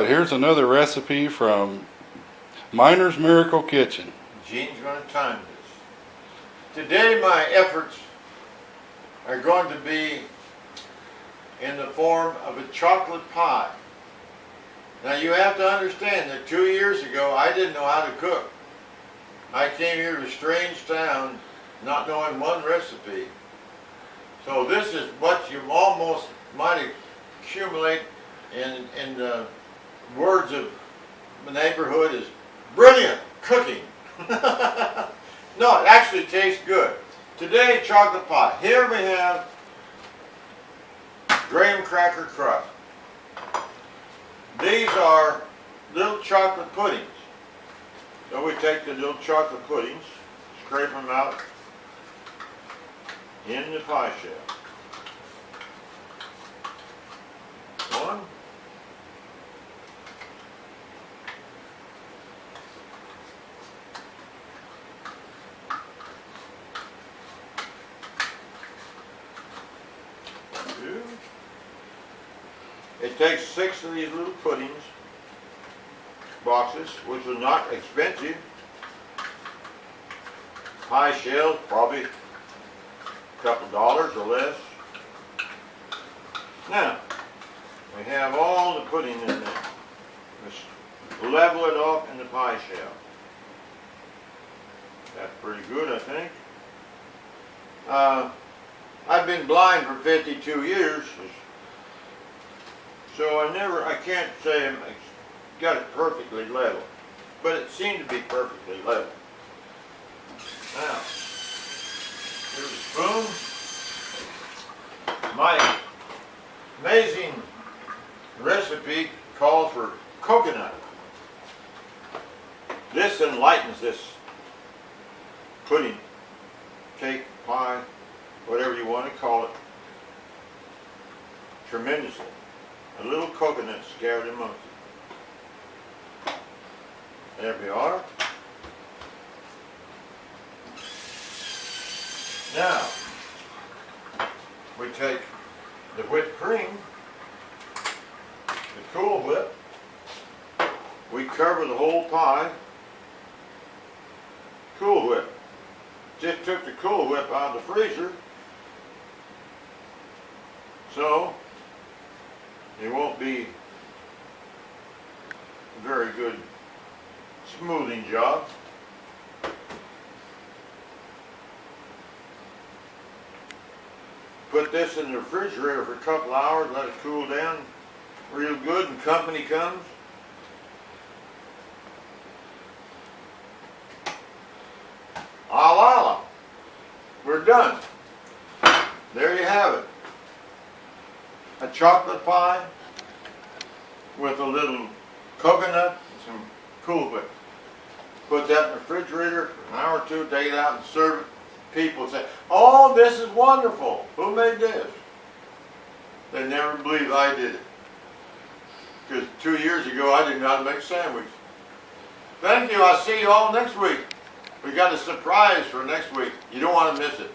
here's another recipe from Miner's Miracle Kitchen. Gene's going to time this. Today my efforts are going to be in the form of a chocolate pie. Now you have to understand that 2 years ago I didn't know how to cook. I came here to a strange town not knowing one recipe. So this is what you almost might accumulate in the words of the neighborhood is brilliant cooking. No, it actually tastes good. Today, chocolate pie. Here we have graham cracker crust. These are little chocolate puddings. So we take the little chocolate puddings, scrape them out in the pie shell. One. Two. It takes 6 of these little puddings boxes, which are not expensive. Pie shells, probably a couple dollars or less. Now, we have all the pudding in there. Just level it off in the pie shell. That's pretty good, I think. I've been blind for 52 years, so I can't say I got it perfectly level, but it seemed to be perfectly level. Now, here's a spoon. My amazing recipe calls for coconut. This enlightens this pudding, cake, pie, whatever you want to call it, tremendously. A little coconut scattered amongst it. There we are. Now, we take the whipped cream, the Cool Whip, we cover the whole pie. Cool Whip. Just took the Cool Whip out of the freezer, so it won't be a very good smoothing job. Put this in the refrigerator for a couple hours, let it cool down real good, and company comes. Voila! We're done. There you have it. A chocolate pie with a little coconut and some Cool Whip. Put that in the refrigerator for an hour or two, take it out and serve it. People say, "Oh, this is wonderful. Who made this?" They never believe I did it. Because 2 years ago I did not make sandwiches. Thank you. I'll see you all next week. We got a surprise for next week. You don't want to miss it.